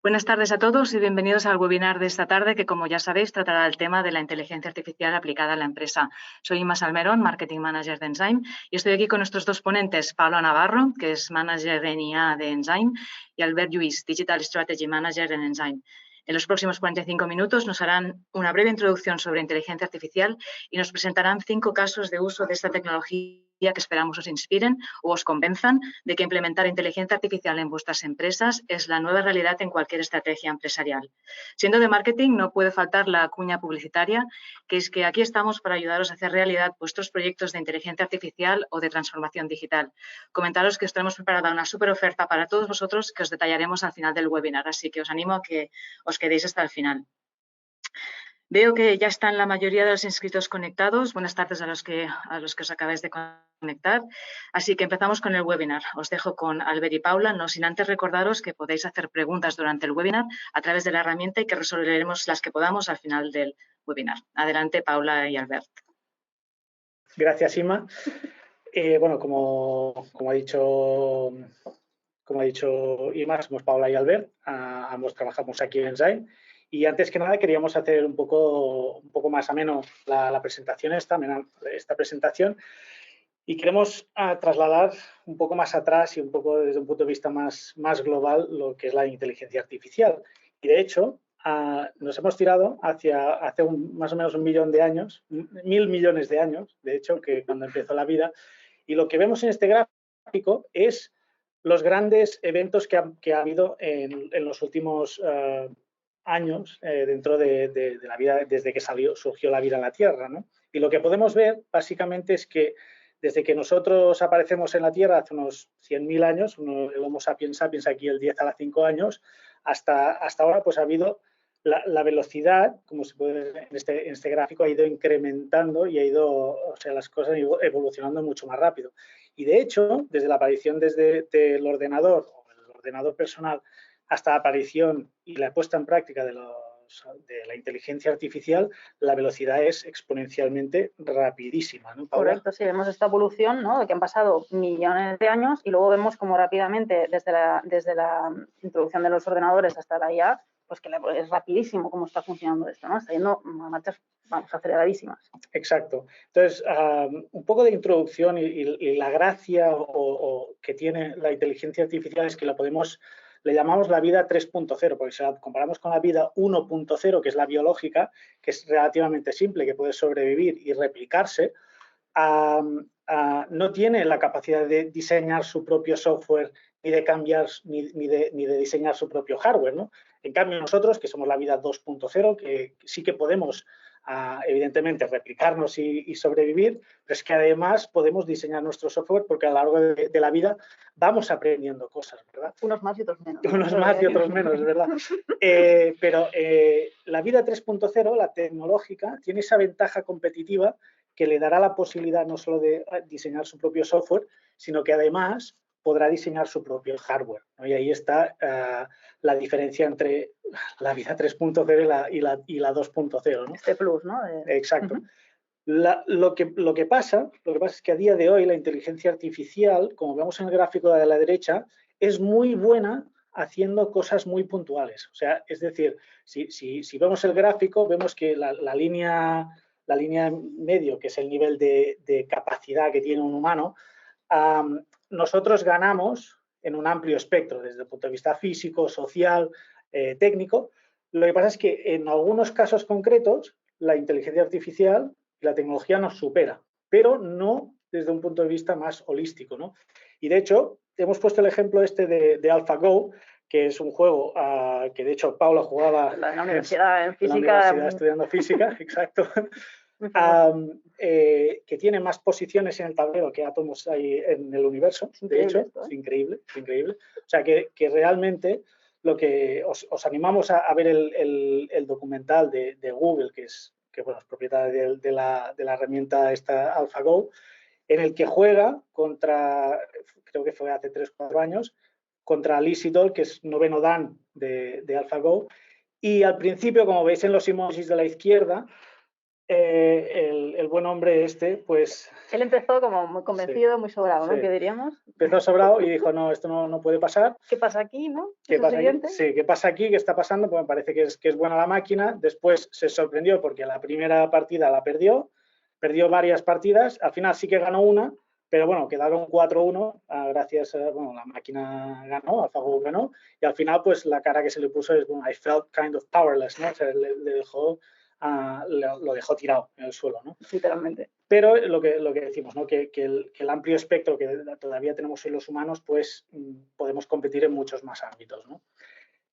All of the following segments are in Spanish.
Buenas tardes a todos y bienvenidos al webinar de esta tarde que, como ya sabéis, tratará el tema de la inteligencia artificial aplicada a la empresa. Soy Inma Salmerón, Marketing Manager de Ensign, y estoy aquí con nuestros dos ponentes, Paula Navarro, que es Manager en IA de Ensign, y Albert Lluís, Digital Strategy Manager en Ensign. En los próximos 45 minutos nos harán una breve introducción sobre inteligencia artificial y nos presentarán 5 casos de uso de esta tecnología que esperamos os inspiren o os convenzan de que implementar inteligencia artificial en vuestras empresas es la nueva realidad en cualquier estrategia empresarial. Siendo de marketing, no puede faltar la cuña publicitaria, que es que aquí estamos para ayudaros a hacer realidad vuestros proyectos de inteligencia artificial o de transformación digital. Comentaros que os tenemos preparada una súper oferta para todos vosotros que os detallaremos al final del webinar, así que os animo a que os quedéis hasta el final. Veo que ya están la mayoría de los inscritos conectados. Buenas tardes a los que os acabáis de conectar. Así que empezamos con el webinar. Os dejo con Albert y Paula, no sin antes recordaros que podéis hacer preguntas durante el webinar a través de la herramienta y que resolveremos las que podamos al final del webinar. Adelante, Paula y Albert. Gracias, Inma. Bueno, como ha dicho Inma, somos Paula y Albert. Ambos trabajamos aquí en Ensign. Y antes que nada queríamos hacer un poco más ameno la presentación esta presentación, y queremos trasladar un poco más atrás y un poco desde un punto de vista más global lo que es la inteligencia artificial. Y de hecho, nos hemos tirado hace más o menos 1.000.000 de años, 1.000 millones de años, de hecho, que cuando empezó la vida. Y lo que vemos en este gráfico es los grandes eventos que ha habido en los últimos años dentro de la vida, desde que surgió la vida en la Tierra, ¿no? Y lo que podemos ver, básicamente, es que desde que nosotros aparecemos en la Tierra hace unos 100.000 años, el Homo sapiens sapiens aquí el 10 a la 5 años, hasta ahora pues ha habido la velocidad, como se puede ver en este gráfico, ha ido incrementando y las cosas han ido evolucionando mucho más rápido. Y de hecho, desde la aparición del ordenador o el ordenador personal hasta la aparición y la puesta en práctica de la inteligencia artificial, la velocidad es exponencialmente rapidísima, ¿no, Paula? Correcto, sí, vemos esta evolución, ¿no?, de que han pasado millones de años y luego vemos como rápidamente, desde la introducción de los ordenadores hasta la IA, pues que es rapidísimo cómo está funcionando esto, ¿no? Está yendo a marchas, vamos, aceleradísimas. Exacto. Entonces, un poco de introducción y la gracia que tiene la inteligencia artificial es que le llamamos la vida 3.0, porque si la comparamos con la vida 1.0, que es la biológica, que es relativamente simple, que puede sobrevivir y replicarse, no tiene la capacidad de diseñar su propio software ni de cambiar ni de diseñar su propio hardware, ¿no? En cambio, nosotros, que somos la vida 2.0, que sí que podemos evidentemente replicarnos y sobrevivir, pero es que además podemos diseñar nuestro software porque a lo largo de la vida vamos aprendiendo cosas, ¿verdad? Unos más y otros menos. Unos más y otros menos, ¿verdad? Pero la vida 3.0, la tecnológica, tiene esa ventaja competitiva que le dará la posibilidad no solo de diseñar su propio software, sino que además podrá diseñar su propio hardware, ¿no? Y ahí está la diferencia entre la vida 3.0 y la 2.0, ¿no? Este plus, ¿no? Exacto. Lo que pasa es que a día de hoy la inteligencia artificial, como vemos en el gráfico de la derecha, es muy buena haciendo cosas muy puntuales. O sea, es decir, si vemos el gráfico, vemos que la línea medio, que es el nivel de capacidad que tiene un humano, nosotros ganamos en un amplio espectro, desde el punto de vista físico, social, técnico. Lo que pasa es que en algunos casos concretos la inteligencia artificial y la tecnología nos supera, pero no desde un punto de vista más holístico, ¿no? Y de hecho, hemos puesto el ejemplo este de AlphaGo, que es un juego que de hecho Paula jugaba en la universidad en física. En la universidad estudiando física, exacto. Que tiene más posiciones en el tablero que átomos hay en el universo, de hecho, es increíble. O sea, que realmente lo que os animamos a ver el documental de Google, que bueno, es propietaria de la herramienta esta AlphaGo, en el que juega contra, creo que fue hace 3 o 4 años, contra Lee Sedol, que es noveno Dan de AlphaGo. Y al principio, como veis en los emojis de la izquierda, el buen hombre este, pues... Él empezó como muy convencido, sí, muy sobrado, ¿no? sí. ¿Qué diríamos? Empezó sobrado y dijo, no, esto no puede pasar. ¿Qué pasa aquí, no? ¿Qué ¿Eso pasa aquí? siguiente? Sí, ¿qué pasa aquí? ¿Qué está pasando? Pues me parece que es buena la máquina. Después se sorprendió porque la primera partida la perdió varias partidas, al final sí que ganó una, pero bueno, quedaron 4-1, gracias a, bueno, la máquina ganó, AlphaGo ganó, y al final pues la cara que se le puso es, bueno, I felt kind of powerless, ¿no? O sea, le dejó, lo dejó tirado en el suelo, ¿no? Literalmente. Pero lo que decimos, ¿no? que el amplio espectro que todavía tenemos en los humanos, pues podemos competir en muchos más ámbitos, ¿no?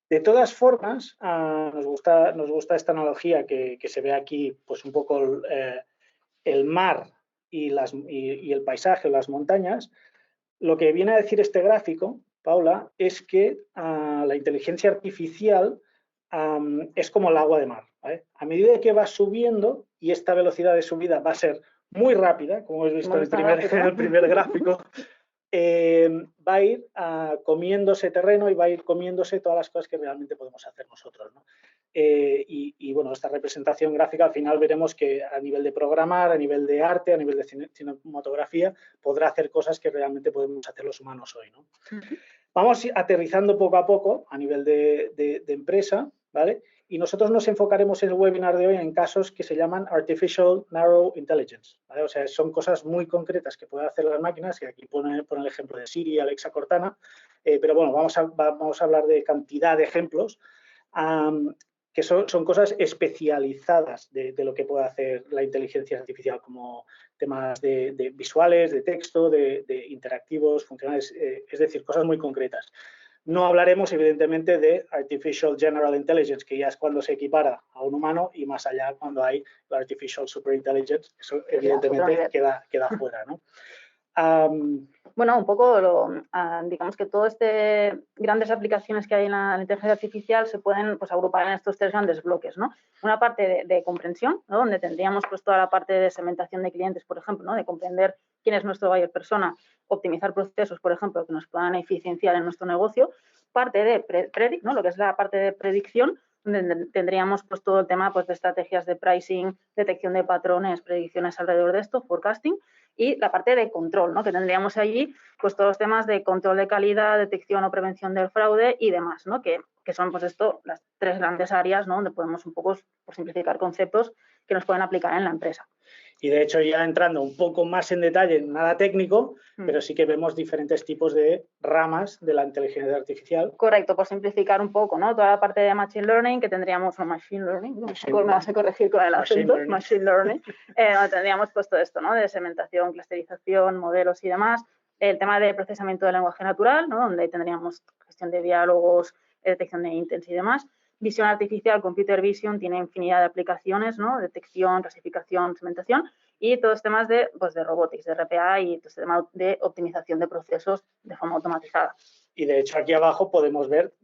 De todas formas, nos gusta esta analogía que se ve aquí, pues un poco el mar y el paisaje, las montañas. Lo que viene a decir este gráfico, Paula, es que la inteligencia artificial es como el agua de mar, ¿vale? A medida que va subiendo, y esta velocidad de subida va a ser muy rápida, como hemos visto en el primer gráfico, va a ir comiéndose terreno y va a ir comiéndose todas las cosas que realmente podemos hacer nosotros, ¿no? Y bueno, esta representación gráfica al final veremos que a nivel de programar, a nivel de arte, a nivel de cinematografía, podrá hacer cosas que realmente podemos hacer los humanos hoy, ¿no? Vamos aterrizando poco a poco a nivel de empresa, ¿vale? Y nosotros nos enfocaremos en el webinar de hoy en casos que se llaman Artificial Narrow Intelligence, ¿vale? O sea, son cosas muy concretas que pueden hacer las máquinas, y aquí pone el ejemplo de Siri, Alexa, Cortana, pero bueno, vamos a hablar de cantidad de ejemplos que son cosas especializadas de lo que puede hacer la inteligencia artificial, como temas de visuales, de texto, de interactivos, funcionales, es decir, cosas muy concretas. No hablaremos, evidentemente, de Artificial General Intelligence, que ya es cuando se equipara a un humano, y más allá cuando hay la Artificial Superintelligence, eso evidentemente queda fuera, ¿no? Bueno, un poco, digamos que todas grandes aplicaciones que hay en la inteligencia artificial se pueden pues, agrupar en estos tres grandes bloques, ¿no? Una parte de comprensión, ¿no? Donde tendríamos pues, toda la parte de segmentación de clientes, por ejemplo, ¿no? De comprender quién es nuestro buyer persona, optimizar procesos, por ejemplo, que nos puedan eficienciar en nuestro negocio. Parte de predict, ¿no? Lo que es la parte de predicción, donde tendríamos pues, todo el tema pues, de estrategias de pricing, detección de patrones, predicciones alrededor de esto, forecasting. Y la parte de control, ¿no? Que tendríamos allí pues todos los temas de control de calidad, detección o prevención del fraude y demás, ¿no? Que son pues esto las tres grandes áreas, ¿no? Donde podemos un poco por simplificar conceptos que nos pueden aplicar en la empresa. Y de hecho, ya entrando un poco más en detalle, nada técnico, pero sí que vemos diferentes tipos de ramas de la inteligencia artificial. Correcto, por simplificar un poco, ¿no? Toda la parte de Machine Learning, que tendríamos, o Machine Learning, me vas a corregir con el acento, Machine Learning, tendríamos pues todo esto, ¿no? De segmentación, clusterización, modelos y demás. El tema de procesamiento de lenguaje natural, ¿no? Donde tendríamos gestión de diálogos, detección de intents y demás. Visión artificial, computer vision, tiene infinidad de aplicaciones, ¿no? Detección, clasificación, segmentación, y todos los temas de robotics, de RPA y todo este tema de optimización de procesos de forma automatizada. Y de hecho aquí abajo podemos ver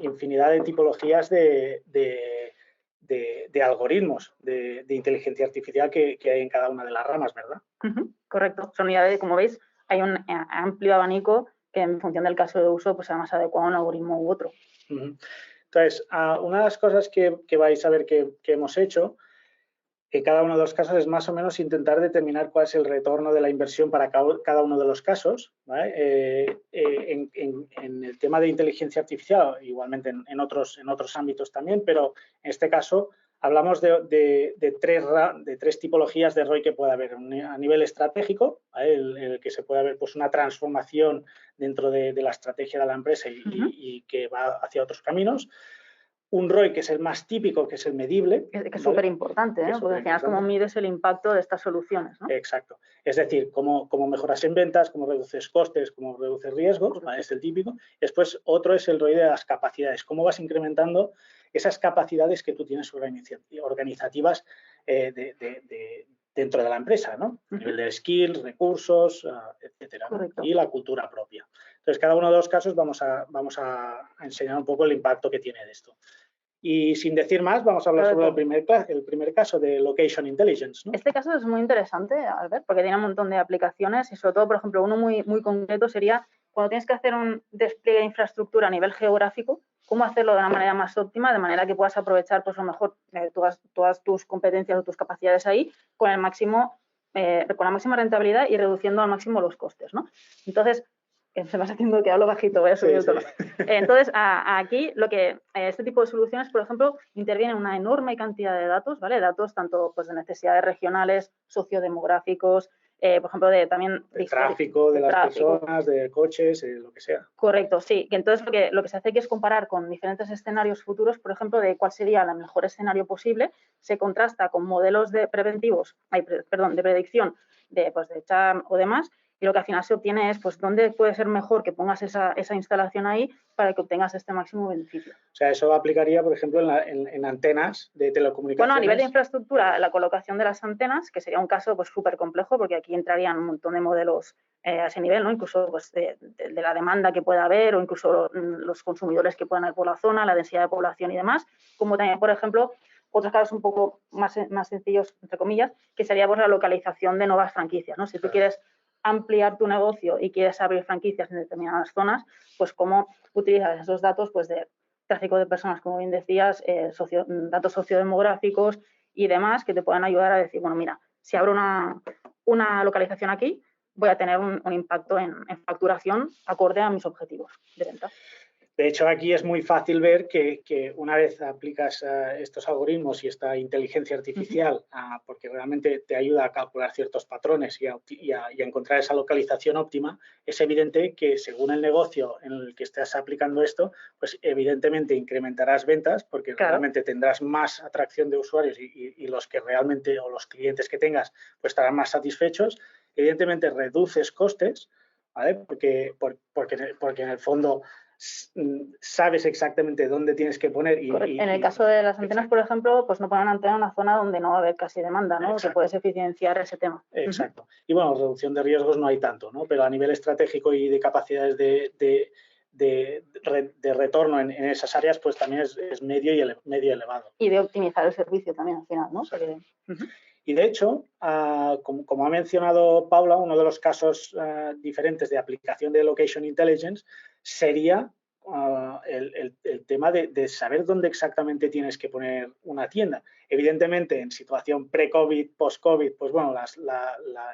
infinidad de tipologías de algoritmos de inteligencia artificial que hay en cada una de las ramas, ¿verdad? Correcto. Son unidades, como veis, hay un amplio abanico que en función del caso de uso pues sea más adecuado a un algoritmo u otro. Entonces, una de las cosas que vais a ver que hemos hecho en cada uno de los casos es más o menos intentar determinar cuál es el retorno de la inversión para cada uno de los casos, ¿vale? En el tema de inteligencia artificial, igualmente en otros ámbitos también, pero en este caso hablamos de tres tipologías de ROI que puede haber. A nivel estratégico, ¿vale? En el que se puede ver pues, una transformación dentro de la estrategia de la empresa y que va hacia otros caminos. Un ROI que es el más típico, que es el medible. Que es súper importante, ¿eh? Porque al final es como mides el impacto de estas soluciones, ¿no? Exacto. Es decir, cómo mejoras en ventas, cómo reduces costes, cómo reduces riesgos, ¿vale? Es el típico. Después, otro es el ROI de las capacidades. Cómo vas incrementando esas capacidades que tú tienes organizativas dentro de la empresa, ¿no? A nivel de skills, recursos, etcétera, ¿no? Y la cultura propia. Entonces, cada uno de los casos vamos a enseñar un poco el impacto que tiene de esto. Y sin decir más, vamos a hablar sobre el primer caso de Location Intelligence, ¿no? Este caso es muy interesante, Albert, porque tiene un montón de aplicaciones y sobre todo, por ejemplo, uno muy concreto sería cuando tienes que hacer un despliegue de infraestructura a nivel geográfico, cómo hacerlo de una manera más óptima, de manera que puedas aprovechar, pues a lo mejor, todas tus competencias o tus capacidades ahí con el máximo, con la máxima rentabilidad y reduciendo al máximo los costes, ¿no? Entonces, se me va haciendo que hablo bajito, voy a subir el tono. Entonces, aquí este tipo de soluciones, por ejemplo, intervienen una enorme cantidad de datos, ¿vale? Datos tanto pues, de necesidades regionales, sociodemográficos, por ejemplo, también de tráfico, de las personas, de coches, lo que sea. Correcto, sí. Que entonces lo que se hace aquí es comparar con diferentes escenarios futuros, por ejemplo, de cuál sería el mejor escenario posible, se contrasta con modelos de de predicción de charm o demás, y lo que al final se obtiene es pues dónde puede ser mejor que pongas esa instalación ahí para que obtengas este máximo beneficio. O sea, eso aplicaría, por ejemplo, en antenas de telecomunicaciones. Bueno, a nivel de infraestructura, la colocación de las antenas, que sería un caso pues súper complejo, porque aquí entrarían un montón de modelos a ese nivel, ¿no? Incluso pues, de la demanda que pueda haber o incluso los consumidores que puedan haber por la zona, la densidad de población y demás, como también, por ejemplo, otros casos un poco más sencillos, entre comillas, que sería pues, la localización de nuevas franquicias, ¿no? Si tú quieres ampliar tu negocio y quieres abrir franquicias en determinadas zonas, pues cómo utilizas esos datos pues, de tráfico de personas, como bien decías, datos sociodemográficos y demás que te puedan ayudar a decir, bueno, mira, si abro una localización aquí, voy a tener un impacto en facturación acorde a mis objetivos de venta. De hecho, aquí es muy fácil ver que una vez aplicas estos algoritmos y esta inteligencia artificial, porque realmente te ayuda a calcular ciertos patrones y a encontrar esa localización óptima, es evidente que según el negocio en el que estés aplicando esto, pues evidentemente incrementarás ventas porque realmente tendrás más atracción de usuarios y los que realmente o los clientes que tengas pues estarán más satisfechos. Evidentemente reduces costes, ¿vale? Porque en el fondo sabes exactamente dónde tienes que poner. En el caso de las antenas, por ejemplo, pues no ponen antena en una zona donde no va a haber casi demanda, ¿no? Que puedes eficienciar ese tema. Exacto. Y bueno, reducción de riesgos no hay tanto, ¿no? Pero a nivel estratégico y de capacidades de retorno en esas áreas, pues también es medio elevado. Y de optimizar el servicio también al final, ¿no? Porque, y de hecho, como ha mencionado Paula, uno de los casos diferentes de aplicación de Location Intelligence sería el tema de saber dónde exactamente tienes que poner una tienda. Evidentemente, en situación pre-COVID, post-COVID, pues bueno,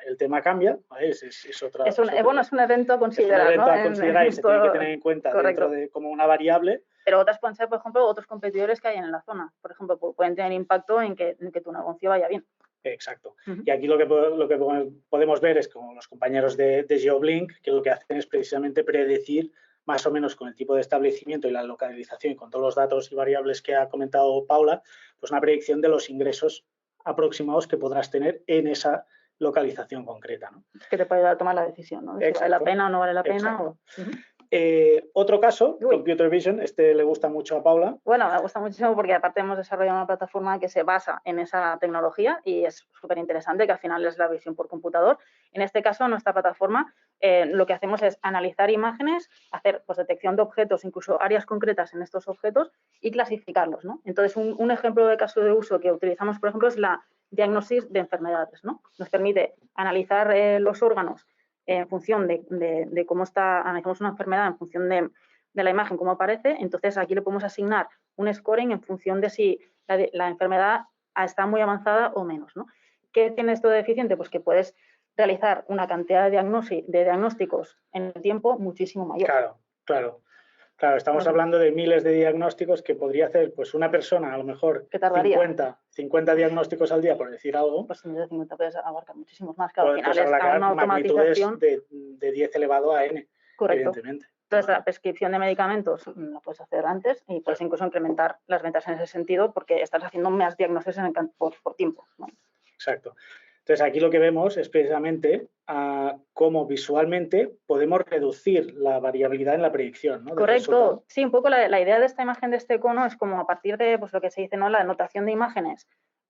el tema cambia. ¿Vale? Es un evento a considerar. Es un evento a considerar y se tiene que tener en cuenta dentro de como una variable. Pero otras pueden ser, por ejemplo, otros competidores que hay en la zona. Por ejemplo, pueden tener impacto en que tu negocio vaya bien. Exacto. Y aquí lo que podemos ver es como los compañeros de GeoBlink, que lo que hacen es precisamente predecir más o menos con el tipo de establecimiento y la localización y con todos los datos y variables que ha comentado Paula, pues una predicción de los ingresos aproximados que podrás tener en esa localización concreta, ¿no? Que te puede ayudar a tomar la decisión, ¿no? Si vale la pena o no vale la pena. Otro caso, Computer Vision, le gusta mucho a Paula. Bueno, me gusta muchísimo porque aparte hemos desarrollado una plataforma que se basa en esa tecnología y es súper interesante, que al final es la visión por computador. En este caso, nuestra plataforma, lo que hacemos es analizar imágenes, hacer pues, detección de objetos, incluso áreas concretas en estos objetos y clasificarlos, ¿no? Entonces, un ejemplo de caso de uso que utilizamos, por ejemplo, es la diagnosis de enfermedades, ¿no? Nos permite analizar los órganos en función de cómo analizamos una enfermedad en función de la imagen, cómo aparece. Entonces, aquí le podemos asignar un scoring en función de si la enfermedad está muy avanzada o menos, ¿no? ¿Qué tiene esto de eficiente? Pues que puedes realizar una cantidad de diagnósticos en el tiempo muchísimo mayor. Claro, estamos hablando de miles de diagnósticos que podría hacer pues una persona, a lo mejor 50 diagnósticos al día, por decir algo. Pues en vez de 50 puedes abarcar muchísimos más, claro, al final es una automatización de 10 elevado a n, evidentemente. Entonces, la prescripción de medicamentos la puedes hacer antes y puedes incluso incrementar las ventas en ese sentido porque estás haciendo más diagnósticos por tiempo, ¿no? Exacto. Entonces, aquí lo que vemos es precisamente cómo visualmente podemos reducir la variabilidad en la predicción, ¿no? Correcto. Sí, un poco la idea de esta imagen de este cono es como a partir de pues, lo que se dice, ¿no? La anotación de imágenes,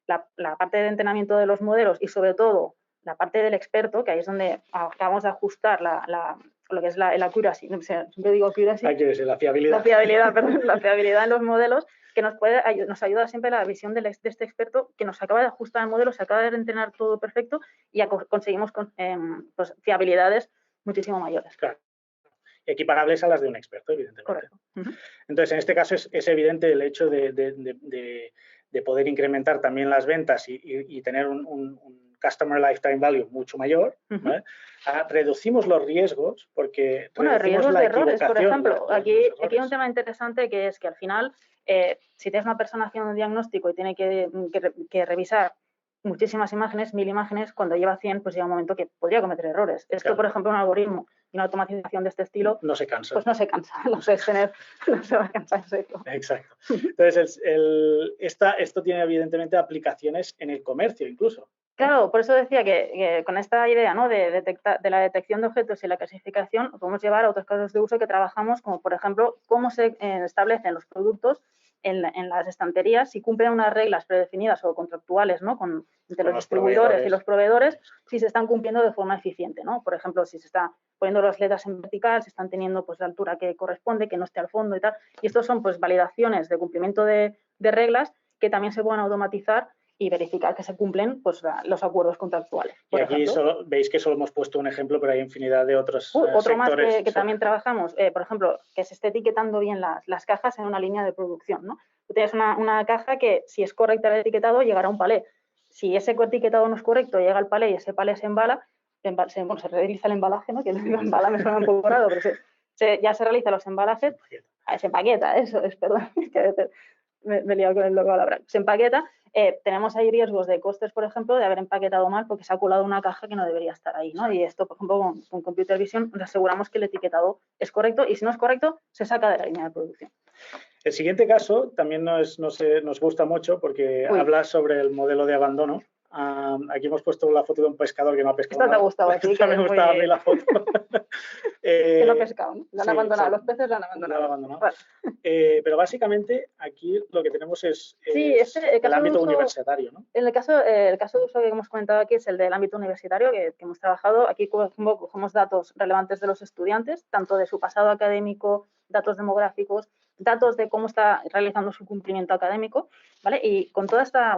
la parte de entrenamiento de los modelos y sobre todo la parte del experto, que ahí es donde acabamos de ajustar lo que es la accuracy, siempre digo accuracy. La fiabilidad. La fiabilidad en los modelos, que nos ayuda siempre la visión de este experto que nos acaba de ajustar el modelo, se acaba de entrenar todo perfecto y conseguimos pues, fiabilidades muchísimo mayores. Claro. equiparables a las de un experto, evidentemente. Correcto. Entonces, en este caso es evidente el hecho de poder incrementar también las ventas y tener un Customer Lifetime Value mucho mayor, ¿vale? Reducimos los riesgos porque bueno, reducimos riesgos la de errores, por equivocación, ejemplo. los Aquí errores. hay un tema interesante que es que al final, si tienes una persona haciendo un diagnóstico y tiene que revisar muchísimas imágenes, 1000 imágenes, cuando lleva 100, pues llega un momento que podría cometer errores. Esto, Claro. por ejemplo, un algoritmo y una automatización de este estilo, No se cansa. pues no se cansa, no se va a cansar en serio. Exacto. Entonces, esto tiene evidentemente aplicaciones en el comercio incluso. Claro, por eso decía que con esta idea, ¿no?, de la detección de objetos y la clasificación, lo podemos llevar a otros casos de uso que trabajamos, como por ejemplo, cómo se establecen los productos en las estanterías, si cumplen unas reglas predefinidas o contractuales, ¿no?, entre los distribuidores y los proveedores, si se están cumpliendo de forma eficiente, ¿no? Por ejemplo, si se está poniendo las letras en vertical, si están teniendo pues la altura que corresponde, que no esté al fondo y tal. Y estos son pues validaciones de cumplimiento de reglas que también se pueden automatizar y verificar que se cumplen pues, los acuerdos contractuales. Y aquí veis que solo hemos puesto un ejemplo, pero hay infinidad de otros otro sectores. Más que también trabajamos, por ejemplo, que se esté etiquetando bien las cajas en una línea de producción, ¿no? Tú tienes una caja que, si es correcta el etiquetado, llegará a un palé. Si ese etiquetado no es correcto, llega al palé y ese palé se embala, se realiza el embalaje, ¿no? Que el embala me suena un poco raro, pero ya se realizan los embalajes. Se empaqueta, eso es, perdón, que me he liado con el logo a la braga. Se empaqueta. Tenemos ahí riesgos de costes, por ejemplo, de haber empaquetado mal porque se ha colado una caja que no debería estar ahí, ¿no? Y esto, por ejemplo, con Computer Vision nos aseguramos que el etiquetado es correcto y si no es correcto, se saca de la línea de producción. El siguiente caso también nos gusta mucho porque habla sobre el modelo de abandono. Aquí hemos puesto la foto de un pescador que no ha pescado. Esta te ha gustado, así que me gustaba a mí la foto. Que no ha pescado, ¿no? Lo han abandonado, los peces lo han abandonado. Vale. Pero básicamente aquí lo que tenemos es el ámbito universitario, ¿no? El caso de uso que hemos comentado aquí es el del ámbito universitario que hemos trabajado. Aquí cogemos datos relevantes de los estudiantes, tanto de su pasado académico, datos demográficos, datos de cómo está realizando su cumplimiento académico, ¿vale? Y con toda esta,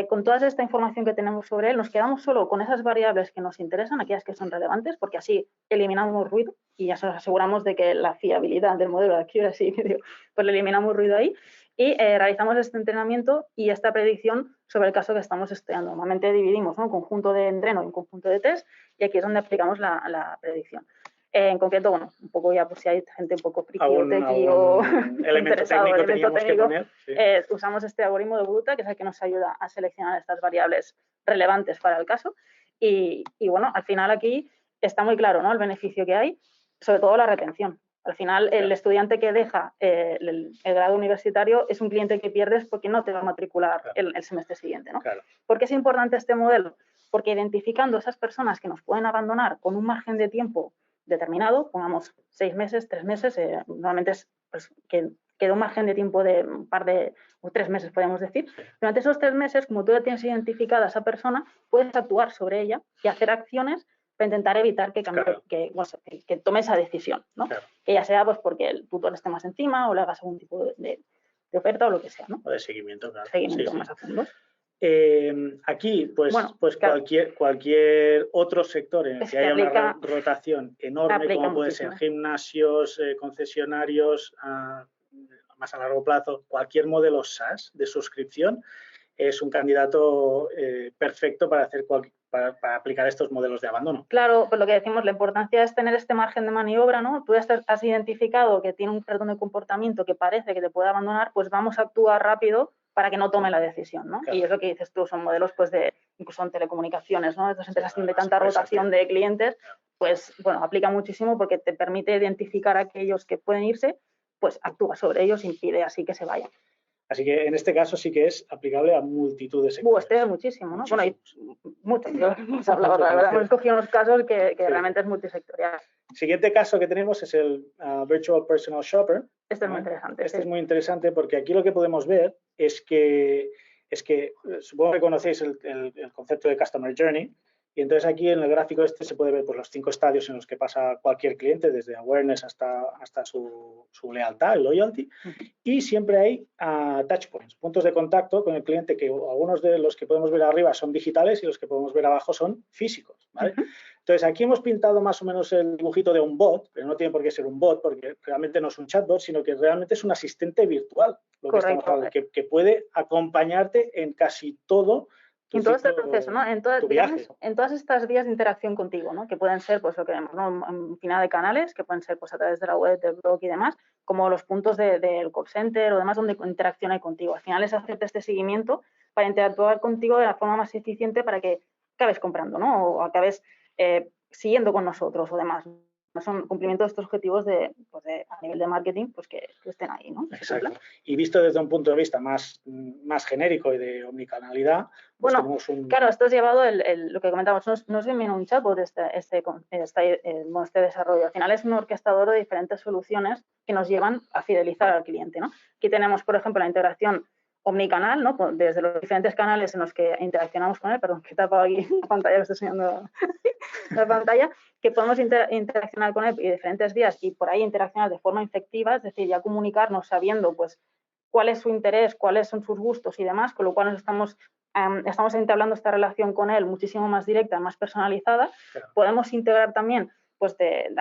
con toda esta información que tenemos sobre él, nos quedamos solo con esas variables que nos interesan, aquellas que son relevantes, porque así eliminamos ruido y ya nos aseguramos de que la fiabilidad del modelo de accuracy, pues le eliminamos ruido ahí y realizamos este entrenamiento y esta predicción sobre el caso que estamos estudiando. Normalmente dividimos, ¿no?, un conjunto de entreno y un conjunto de test y aquí es donde aplicamos la predicción. En concreto, bueno, un poco ya por si hay gente un poco friki o tequi o elemento técnico que poner, sí. Usamos este algoritmo de Bruta, que es el que nos ayuda a seleccionar estas variables relevantes para el caso. Y bueno, al final aquí está muy claro, ¿no?, el beneficio que hay, sobre todo la retención. Al final, el estudiante que deja el grado universitario es un cliente que pierdes porque no te va a matricular el semestre siguiente, ¿no? Claro. ¿Por qué es importante este modelo? Porque identificando esas personas que nos pueden abandonar con un margen de tiempo determinado, pongamos 6 meses, 3 meses, normalmente es pues, que queda un margen de tiempo de un par de, o 3 meses, podríamos decir. Durante esos 3 meses, como tú ya tienes identificada a esa persona, puedes actuar sobre ella y hacer acciones para intentar evitar que cambie, claro. que tome esa decisión, ¿no? Claro. Que ya sea pues porque el tutor esté más encima o le hagas algún tipo de oferta o lo que sea, ¿no? O de seguimiento, claro. Seguimiento más a fondo. Aquí, pues, bueno, claro, cualquier otro sector en el que haya una rotación enorme, como puede ser gimnasios, concesionarios, más a largo plazo, cualquier modelo SaaS de suscripción es un candidato perfecto para hacer para aplicar estos modelos de abandono. Claro, pues lo que decimos, la importancia es tener este margen de maniobra, ¿no? Tú has identificado que tiene un patrón de comportamiento que parece que te puede abandonar, pues vamos a actuar rápido para que no tome la decisión, ¿no? Claro. Y es lo que dices tú, son modelos pues incluso en telecomunicaciones, ¿no? Estas empresas de tanta rotación de clientes, pues bueno, aplica muchísimo porque te permite identificar a aquellos que pueden irse, pues actúa sobre ellos, impide así que se vayan. Así que en este caso sí que es aplicable a multitud de sectores. Muchísimo, ¿no? Bueno, hay muchos, hemos hablado, la verdad, hemos escogido unos casos que realmente es multisectorial. Siguiente caso que tenemos es el Virtual Personal Shopper. Este es muy interesante. Este es muy interesante porque aquí lo que podemos ver es que supongo que conocéis el concepto de Customer Journey. Y entonces aquí en el gráfico este se puede ver pues, los 5 estadios en los que pasa cualquier cliente, desde awareness hasta su lealtad, el loyalty. Y siempre hay touch points, puntos de contacto con el cliente, que algunos de los que podemos ver arriba son digitales y los que podemos ver abajo son físicos. ¿vale? Entonces, aquí hemos pintado más o menos el dibujito de un bot, pero no tiene por qué ser un bot, porque realmente no es un chatbot, sino que realmente es un asistente virtual, lo que estamos hablando, que puede acompañarte en casi todo en todo este proceso, ¿no? En todas estas vías de interacción contigo, ¿no? Que pueden ser, pues lo que vemos, ¿no? Infinidad de canales, que pueden ser pues a través de la web, del blog y demás, como los puntos del call center o demás donde interacciona contigo. Al final es hacerte este seguimiento para interactuar contigo de la forma más eficiente para que acabes comprando, ¿no? O acabes siguiendo con nosotros o demás. Son cumplimiento de estos objetivos a nivel de marketing, pues que estén ahí, ¿no? Exacto. Y visto desde un punto de vista más genérico y de omnicanalidad, pues bueno, claro, esto es llevado lo que comentamos, no es bien un chatbot este desarrollo. Al final es un orquestador de diferentes soluciones que nos llevan a fidelizar al cliente, ¿no? Aquí tenemos, por ejemplo, la integración omnicanal, ¿no? Desde los diferentes canales en los que interaccionamos con él, perdón, que he tapado aquí la pantalla, que estoy enseñando la pantalla, que podemos interaccionar con él y diferentes vías y por ahí interaccionar de forma efectiva, es decir, ya comunicarnos sabiendo pues cuál es su interés, cuáles son sus gustos y demás, con lo cual nos estamos entablando esta relación con él muchísimo más directa, más personalizada. Claro. Podemos integrar también pues de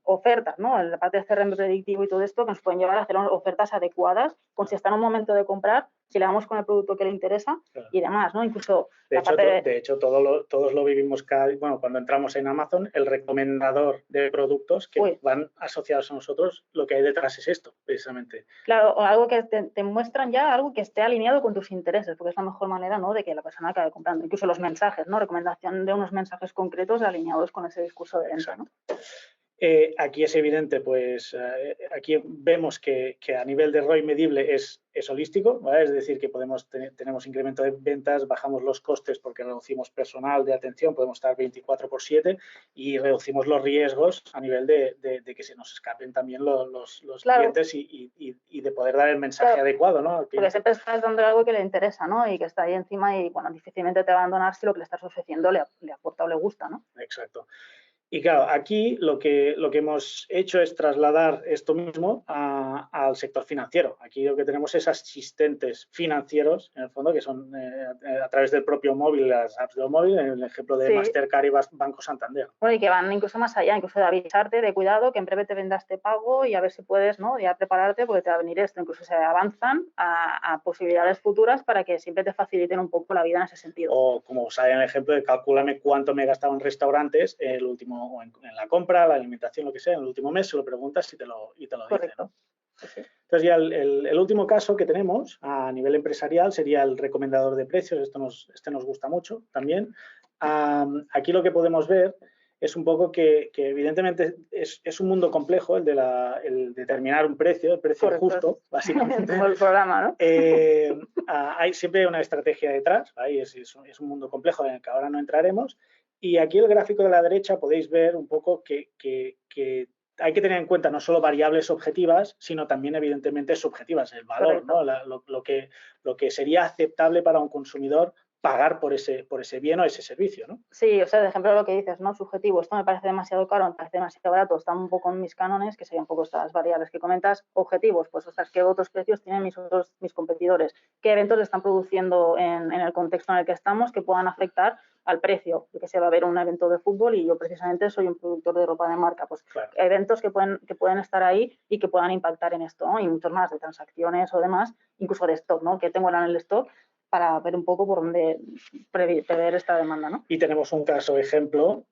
ofertas, ¿no? En la parte de CRM predictivo y todo esto, que nos pueden llevar a hacer ofertas adecuadas, con si está en un momento de comprar, si le damos con el producto que le interesa, claro, y demás, ¿no? Incluso de hecho todos lo vivimos cuando entramos en Amazon, el recomendador de productos que van asociados a nosotros, lo que hay detrás es esto, precisamente. Claro, o algo que te muestran ya, algo que esté alineado con tus intereses, porque es la mejor manera, ¿no?, de que la persona acabe comprando. Incluso los mensajes, ¿no? Recomendación de unos mensajes concretos alineados con ese discurso de venta, ¿no? Aquí es evidente, pues aquí vemos que a nivel de ROI medible es holístico, ¿vale? Es decir, que tenemos incremento de ventas, bajamos los costes porque reducimos personal de atención, podemos estar 24/7 y reducimos los riesgos a nivel de que se nos escapen también los claro, clientes y de poder dar el mensaje claro, adecuado, ¿no? Porque siempre estás dando algo que le interesa, ¿no? Y que está ahí encima y, bueno, difícilmente te va a abandonar si lo que le estás ofreciendo le aporta o le gusta, ¿no? Exacto. Y claro, aquí lo que hemos hecho es trasladar esto mismo al sector financiero. Aquí lo que tenemos es asistentes financieros, en el fondo, que son a través del propio móvil, las apps del móvil, en el ejemplo de Mastercard y Banco Santander. Bueno, y que van incluso más allá, incluso de avisarte de cuidado, que en breve te venda este pago y a ver si puedes, ¿no?, ya prepararte porque te va a venir esto. Incluso se avanzan a posibilidades futuras para que siempre te faciliten un poco la vida en ese sentido. O como sale en el ejemplo de calcúlame cuánto me he gastado en restaurantes el último, o en la compra, la alimentación, lo que sea, en el último mes se lo preguntas y te lo dice, ¿no? Sí. Entonces ya el último caso que tenemos a nivel empresarial sería el recomendador de precios. Este nos gusta mucho también. Aquí lo que podemos ver es un poco que evidentemente es un mundo complejo el de determinar un precio, el precio justo, básicamente. Como el programa, ¿no? Hay siempre una estrategia detrás, ¿vale? Es un mundo complejo en el que ahora no entraremos. Y aquí el gráfico de la derecha podéis ver un poco que hay que tener en cuenta no solo variables objetivas, sino también evidentemente subjetivas, el valor, ¿no? Lo que sería aceptable para un consumidor pagar por ese bien o ese servicio, ¿no? Sí, o sea, de ejemplo lo que dices, ¿no? Subjetivo, esto me parece demasiado caro, me parece demasiado barato, está un poco en mis cánones, que serían un poco estas variables que comentas. Objetivos, pues, ostras, ¿qué otros precios tienen mis competidores? ¿Qué eventos están produciendo en el contexto en el que estamos que puedan afectar al precio? Que se va a ver un evento de fútbol y yo precisamente soy un productor de ropa de marca, pues claro, eventos que pueden estar ahí y que puedan impactar en esto, ¿no? Y muchos más de transacciones o demás, incluso de stock, ¿no? Que tengo ahora en el stock, para ver un poco por dónde prever esta demanda, ¿no? Y tenemos un caso ejemplo,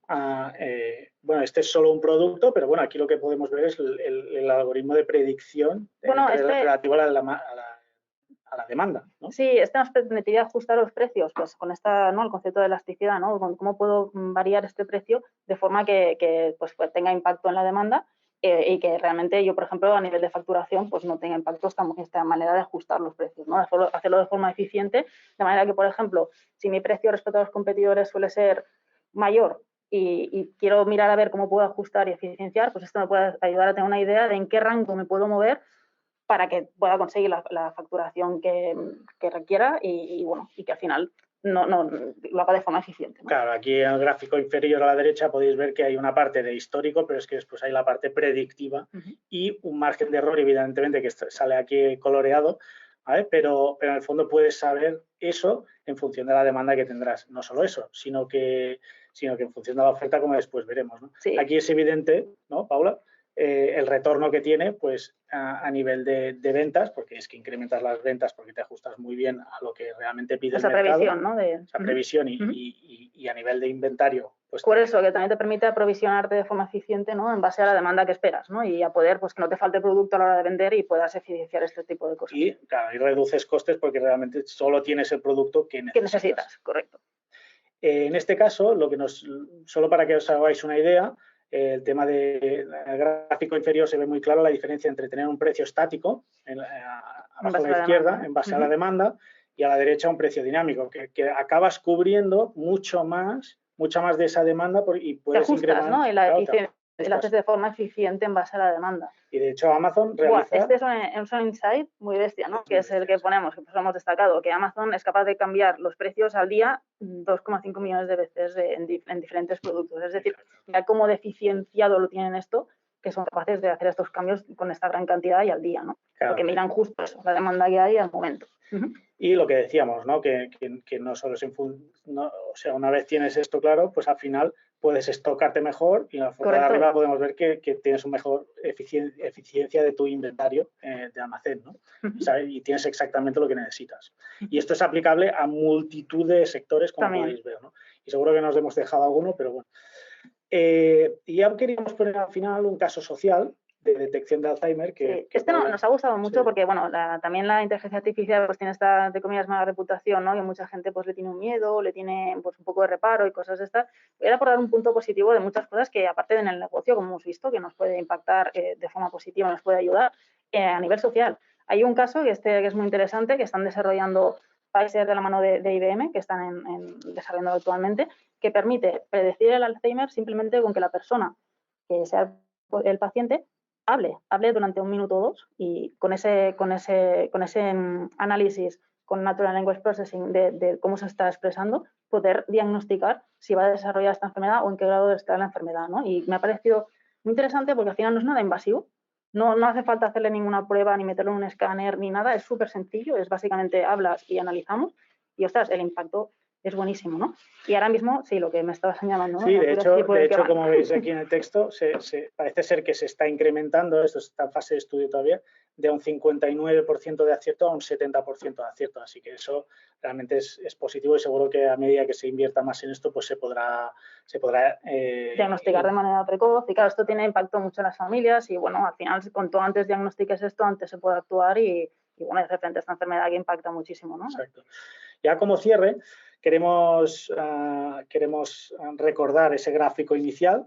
bueno, este es solo un producto, pero bueno, aquí lo que podemos ver es el algoritmo de predicción relativo a la demanda, ¿no? Sí, este nos permitiría ajustar los precios, pues con ¿no?, el concepto de elasticidad, ¿no? Cómo puedo variar este precio de forma que pues tenga impacto en la demanda y que realmente yo, por ejemplo, a nivel de facturación, pues no tenga impacto esta manera de ajustar los precios, ¿no? Hacerlo de forma eficiente, de manera que, por ejemplo, si mi precio respecto a los competidores suele ser mayor y quiero mirar a ver cómo puedo ajustar y eficienciar, pues esto me puede ayudar a tener una idea de en qué rango me puedo mover para que pueda conseguir la facturación que requiera y bueno, y que al final no lo haga de forma eficiente, ¿no? Claro, aquí en el gráfico inferior a la derecha podéis ver que hay una parte de histórico, pero es que después hay la parte predictiva y un margen de error, evidentemente, que sale aquí coloreado, ¿vale? Pero en el fondo puedes saber eso en función de la demanda que tendrás. No solo eso, sino que sino que en función de la oferta, como después veremos, ¿no? Sí. Aquí es evidente, ¿no, Paula? El retorno que tiene pues a nivel de ventas, porque es que incrementas las ventas porque te ajustas muy bien a lo que realmente pide el mercado. Previsión, ¿no? Esa previsión y a nivel de inventario. Pues por eso, que también te permite aprovisionarte de forma eficiente, ¿no? En base a la demanda que esperas, ¿no? Y a poder, pues que no te falte producto a la hora de vender y puedas eficienciar este tipo de cosas. Y, claro, y reduces costes porque realmente solo tienes el producto que necesitas. Correcto. En este caso, solo para que os hagáis una idea, el tema del gráfico inferior se ve muy claro la diferencia entre tener un precio estático abajo a la izquierda, en base a la demanda, y a la derecha un precio dinámico, que acabas cubriendo mucha más de esa demanda y puedes incrementar, ¿no? Y lo haces de forma eficiente en base a la demanda. Y de hecho Amazon realiza... Este es un insight muy bestia, ¿no? Que es el que ponemos, que hemos destacado, que Amazon es capaz de cambiar los precios al día 2,5 millones de veces en diferentes productos. Es decir, ya cómo deficienciado lo tienen esto, que son capaces de hacer estos cambios con esta gran cantidad y al día, ¿no? Claro. Porque miran justo eso, la demanda que hay al momento. Y lo que decíamos, ¿no? Que no solo es o sea, una vez tienes esto claro, pues al final puedes estocarte mejor y en la foto de arriba podemos ver que tienes una mejor eficiencia de tu inventario de almacén, ¿no? O sea, y tienes exactamente lo que necesitas. Y esto es aplicable a multitud de sectores, como podéis ver, ¿no? Y seguro que nos hemos dejado alguno, pero bueno. Y ya queríamos poner al final un caso social de detección de Alzheimer. Nos ha gustado mucho porque, bueno, también la inteligencia artificial pues tiene esta, de comillas, mala reputación, ¿no? Y mucha gente pues le tiene un miedo, le tiene pues un poco de reparo y cosas de estas. Era por dar un punto positivo de muchas cosas que, aparte de en el negocio, como hemos visto, que nos puede impactar de forma positiva, nos puede ayudar a nivel social. Hay un caso que es muy interesante, que están desarrollando Pfizer de la mano de IBM, que están desarrollando actualmente, que permite predecir el Alzheimer simplemente con que la persona, que sea el paciente, hable durante 1 minuto o 2 y con ese análisis con Natural Language Processing de cómo se está expresando, poder diagnosticar si va a desarrollar esta enfermedad o en qué grado está la enfermedad, ¿no? Y me ha parecido muy interesante porque al final no es nada invasivo, no hace falta hacerle ninguna prueba ni meterlo en un escáner ni nada, es súper sencillo, es básicamente hablas y analizamos y, ostras, el impacto es buenísimo, ¿no? Y ahora mismo, sí, lo que me estaba señalando, ¿no? Sí, de hecho, como veis aquí en el texto, parece ser que se está incrementando, esto está en fase de estudio todavía, de un 59% de acierto a un 70% de acierto. Así que eso realmente es positivo y seguro que a medida que se invierta más en esto, pues se podrá diagnosticar de manera precoz. Y claro, esto tiene impacto mucho en las familias y, bueno, al final, cuanto antes diagnostiques esto, antes se puede actuar y bueno, de frente a esta enfermedad que impacta muchísimo, ¿no? Exacto. Ya como cierre, queremos recordar ese gráfico inicial,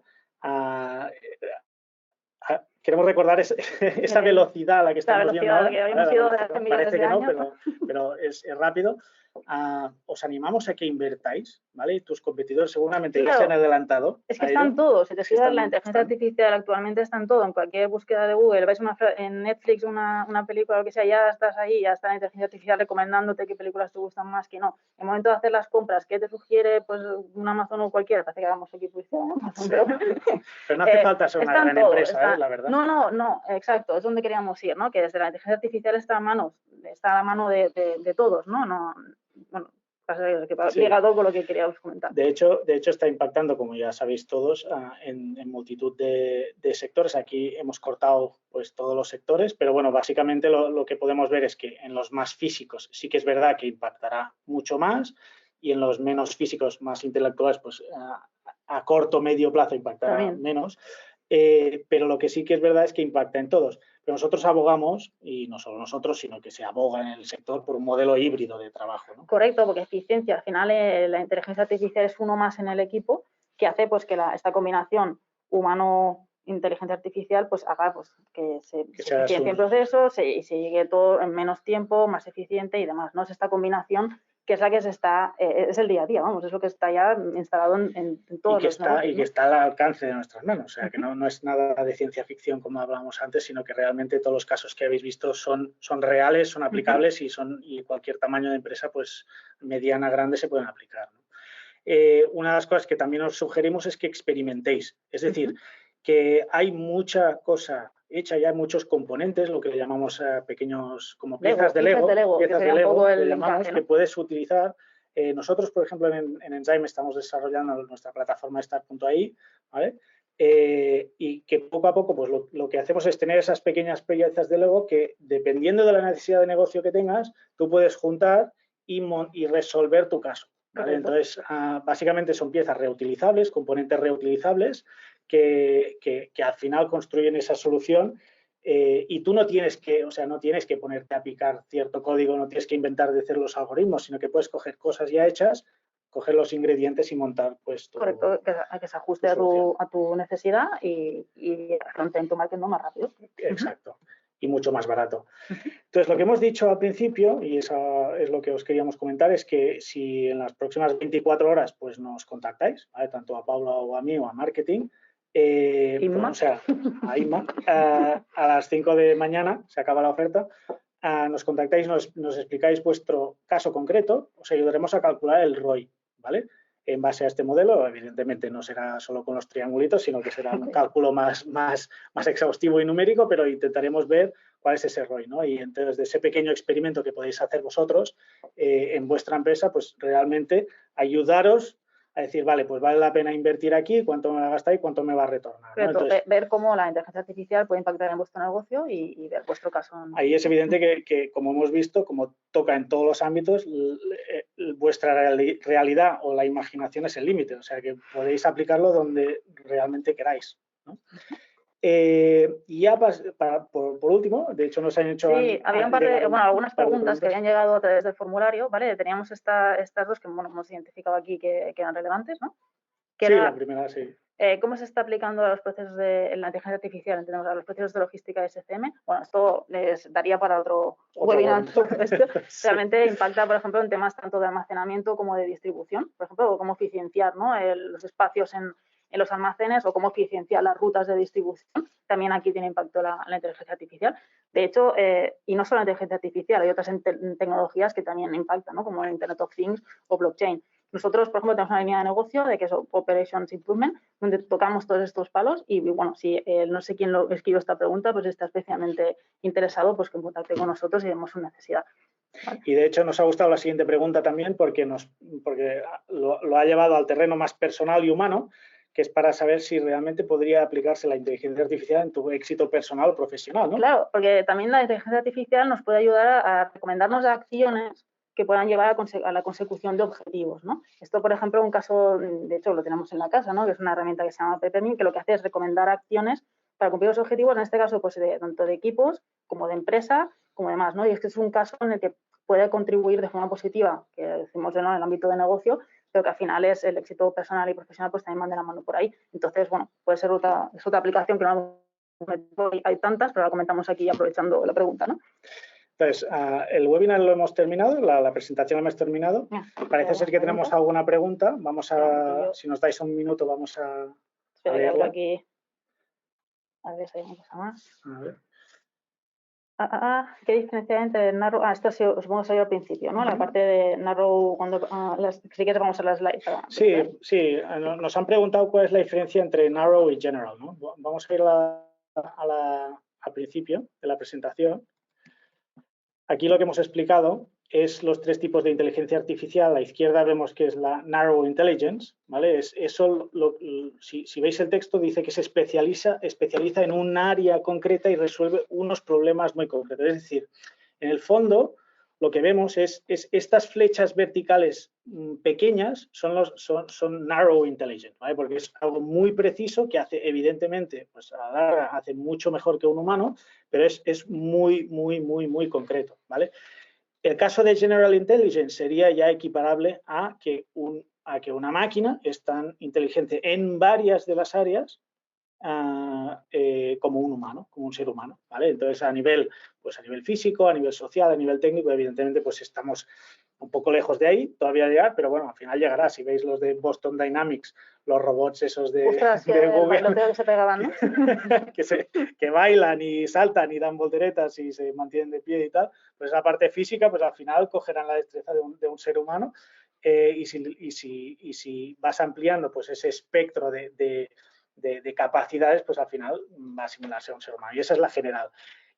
queremos recordar esa velocidad a la que estamos viendo ahora. Parece que no, pero es rápido. Os animamos a que invertáis, ¿vale? Tus competidores seguramente ya se han adelantado. Es que están todos, si te fijas, la inteligencia artificial actualmente está en todo, en cualquier búsqueda de Google, ves en Netflix una película o lo que sea, ya estás ahí, ya está la inteligencia artificial recomendándote qué películas te gustan más, que no. En el momento de hacer las compras, ¿qué te sugiere pues un Amazon o cualquiera? Parece que hagamos aquí publicidad, ¿no? Sí. Pero no hace falta ser una gran empresa, la verdad. No, exacto, es donde queríamos ir, ¿no? Que desde la inteligencia artificial está a la mano de todos, ¿no? Bueno, llegado con lo que queríamos comentar. De hecho está impactando, como ya sabéis todos, en multitud de sectores. Aquí hemos cortado pues todos los sectores, pero bueno, básicamente lo que podemos ver es que en los más físicos sí que es verdad que impactará mucho más y en los menos físicos, más intelectuales, pues a corto o medio plazo impactará menos. Pero lo que sí que es verdad es que impacta en todos. Pero nosotros abogamos, y no solo nosotros, sino que se aboga en el sector por un modelo híbrido de trabajo, ¿no? Correcto, porque eficiencia, al final la inteligencia artificial es uno más en el equipo que hace pues que esta combinación humano-inteligencia artificial pues haga pues, que se eficiencie el proceso y se llegue todo en menos tiempo, más eficiente y demás, ¿no? Es esta combinación que es la que es el día a día, vamos, es lo que está ya instalado en todos los negocios, y que está al alcance de nuestras manos, o sea, que no es nada de ciencia ficción como hablábamos antes, sino que realmente todos los casos que habéis visto son reales, son aplicables y cualquier tamaño de empresa, pues mediana, grande, se pueden aplicar, ¿no? Una de las cosas que también os sugerimos es que experimentéis, es decir, que hay mucha cosa hecha, ya hay muchos componentes, lo que le llamamos pequeños como piezas de Lego, que puedes utilizar Nosotros, por ejemplo, en Enzyme estamos desarrollando nuestra plataforma Start.ai, ¿vale? Y que poco a poco pues lo que hacemos es tener esas pequeñas piezas de Lego que, dependiendo de la necesidad de negocio que tengas, tú puedes juntar y resolver tu caso, ¿vale? Entonces, básicamente son piezas reutilizables, componentes reutilizables que al final construyen esa solución. Y tú no tienes que, o sea, no tienes que ponerte a picar cierto código, no tienes que inventar de cero los algoritmos, sino que puedes coger cosas ya hechas, coger los ingredientes y montar pues todo. Correcto, que se ajuste a tu necesidad y hacer un time to market más rápido. Exacto, y mucho más barato. Entonces, lo que hemos dicho al principio, y eso es lo que os queríamos comentar, es que si en las próximas 24 horas pues nos contactáis, ¿vale? Tanto a Paula o a mí o a marketing, pues, o sea, a Inma, a las 5 de mañana, se acaba la oferta, nos contactáis, nos explicáis vuestro caso concreto, os ayudaremos a calcular el ROI, ¿vale? En base a este modelo, evidentemente no será solo con los triangulitos, sino que será un cálculo más exhaustivo y numérico, pero intentaremos ver cuál es ese ROI, ¿no? Y entonces, de ese pequeño experimento que podéis hacer vosotros en vuestra empresa, pues realmente ayudaros a decir, vale, pues vale la pena invertir aquí, cuánto me va a gastar y cuánto me va a retornar, ¿no? Entonces, ver cómo la inteligencia artificial puede impactar en vuestro negocio y ver vuestro caso. Ahí es evidente que, como hemos visto, como toca en todos los ámbitos, vuestra realidad o la imaginación es el límite, o sea que podéis aplicarlo donde realmente queráis, ¿no? Y ya por último, de hecho nos han hecho... Sí, había algunas preguntas que habían llegado a través del formulario, ¿vale? Teníamos estas dos que hemos identificado aquí que eran relevantes, ¿no? Sí, la primera, sí. ¿Cómo se está aplicando a los procesos de la inteligencia artificial? Entendemos a los procesos de logística de SCM. Bueno, esto les daría para otro webinar. Esto realmente impacta, por ejemplo, en temas tanto de almacenamiento como de distribución. Por ejemplo, cómo eficienciar, ¿no? Los espacios en los almacenes o cómo eficienciar las rutas de distribución. También aquí tiene impacto la inteligencia artificial. De hecho, y no solo la inteligencia artificial, hay otras tecnologías que también impactan, ¿no? Como el Internet of Things o blockchain. Nosotros, por ejemplo, tenemos una línea de negocio de que es Operations Improvement, donde tocamos todos estos palos y, bueno, si no sé quién lo escribió esta pregunta, pues está especialmente interesado, pues que contacte con nosotros y vemos su necesidad. ¿Vale? Y, de hecho, nos ha gustado la siguiente pregunta también porque lo ha llevado al terreno más personal y humano, que es para saber si realmente podría aplicarse la inteligencia artificial en tu éxito personal o profesional, ¿no? Claro, porque también la inteligencia artificial nos puede ayudar a recomendarnos acciones que puedan llevar a la consecución de objetivos, ¿no? Esto, por ejemplo, un caso, de hecho, lo tenemos en la casa, ¿no? Que es una herramienta que se llama Peppermint, que lo que hace es recomendar acciones para cumplir los objetivos, en este caso, pues tanto de equipos como de empresa, como demás, ¿no? Y es que es un caso en el que puede contribuir de forma positiva, que decimos, ¿no?, en el ámbito de negocio, pero que al final es el éxito personal y profesional, pues también van de la mano por ahí. Entonces, bueno, puede ser otra aplicación que no hay tantas, pero la comentamos aquí aprovechando la pregunta, ¿no? Entonces, el webinar lo hemos terminado, la presentación la hemos terminado. Parece ser que tenemos alguna pregunta. Vamos a, si nos dais un minuto, vamos a leerla. Aquí. A ver si hay una cosa más. A ver. ¿Qué diferencia hay entre Narrow? Esto supongo que salió al principio, ¿no? La parte de Narrow, cuando si quieres vamos a las slides. Sí, nos han preguntado cuál es la diferencia entre Narrow y General, ¿no? Vamos a ir al principio de la presentación. Aquí lo que hemos explicado es los tres tipos de inteligencia artificial. A la izquierda vemos que es la Narrow Intelligence, ¿vale? Si veis el texto, dice que se especializa en un área concreta y resuelve unos problemas muy concretos. Es decir, en el fondo, lo que vemos es estas flechas verticales pequeñas son Narrow Intelligence, ¿vale? Porque es algo muy preciso que hace, evidentemente, pues a la larga hace mucho mejor que un humano, pero es muy, muy, muy, muy concreto, ¿vale? El caso de General Intelligence sería ya equiparable a que una máquina es tan inteligente en varias de las áreas como un humano, como un ser humano, ¿vale? Entonces, a nivel físico, a nivel social, a nivel técnico, evidentemente, pues estamos un poco lejos de ahí, todavía llegar, pero bueno, al final llegará. Si veis los de Boston Dynamics, los robots esos de Google, que se pegaban, ¿no? que bailan y saltan y dan volteretas y se mantienen de pie y tal, pues esa parte física, pues al final cogerán la destreza de un ser humano y si vas ampliando pues ese espectro de capacidades, pues al final va a asimilarse a un ser humano. Y esa es la general.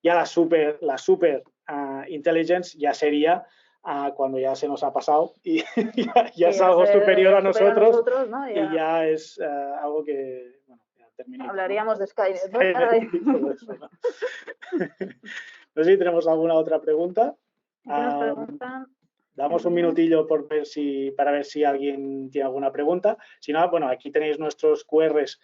Ya la super intelligence ya sería cuando ya se nos ha pasado y ya es algo superior a nosotros, ¿no? y ya es algo que, bueno, ya terminé. Hablaríamos de Skynet, ¿no? No sé si tenemos alguna otra pregunta. Nos preguntan... Damos un minutillo para ver si alguien tiene alguna pregunta. Si no, bueno, aquí tenéis nuestros QRs,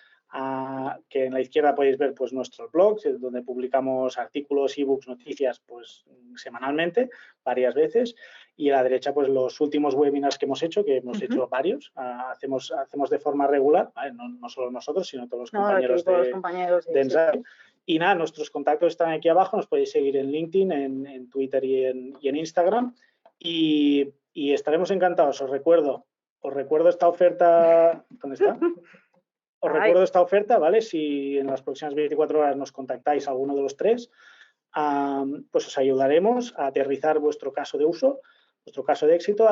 que en la izquierda podéis ver pues nuestros blogs, donde publicamos artículos, ebooks, noticias pues semanalmente, varias veces. Y a la derecha pues los últimos webinars que hemos hecho, que hemos hecho varios, hacemos de forma regular, ¿vale? No solo nosotros, sino todos los compañeros de Ensign. Y nada, nuestros contactos están aquí abajo, nos podéis seguir en LinkedIn, en Twitter y en Instagram. Y estaremos encantados. Os recuerdo esta oferta. ¿Dónde está? Os recuerdo esta oferta, ¿vale? Si en las próximas 24 horas nos contactáis a alguno de los tres, pues os ayudaremos a aterrizar vuestro caso de uso, vuestro caso de éxito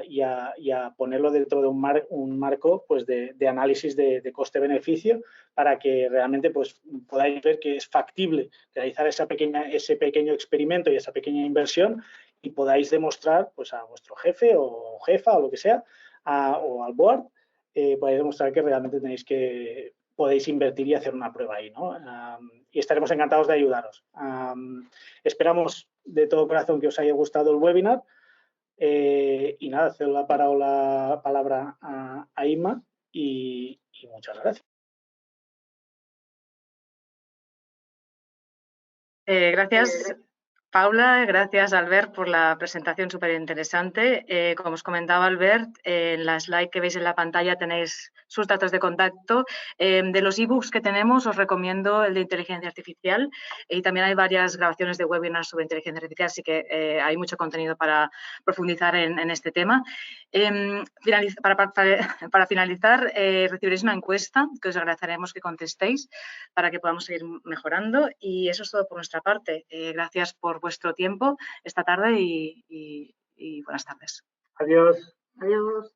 y a ponerlo dentro de un marco pues de análisis de coste-beneficio para que realmente pues podáis ver que es factible realizar ese pequeño experimento y esa pequeña inversión y podáis demostrar pues a vuestro jefe o jefa o lo que sea o al board, podéis demostrar que realmente podéis invertir y hacer una prueba ahí, ¿no? Y estaremos encantados de ayudaros. Esperamos de todo corazón que os haya gustado el webinar y nada, cedo la palabra a Inma y muchas gracias. Gracias, Paula. Gracias, Albert, por la presentación súper interesante. Como os comentaba Albert, en la slide que veis en la pantalla tenéis sus datos de contacto. De los ebooks que tenemos, os recomiendo el de inteligencia artificial y también hay varias grabaciones de webinars sobre inteligencia artificial, así que hay mucho contenido para profundizar en este tema. Para finalizar, recibiréis una encuesta que os agradeceremos que contestéis para que podamos seguir mejorando y eso es todo por nuestra parte. Gracias por vuestro tiempo esta tarde y buenas tardes. Adiós. Adiós.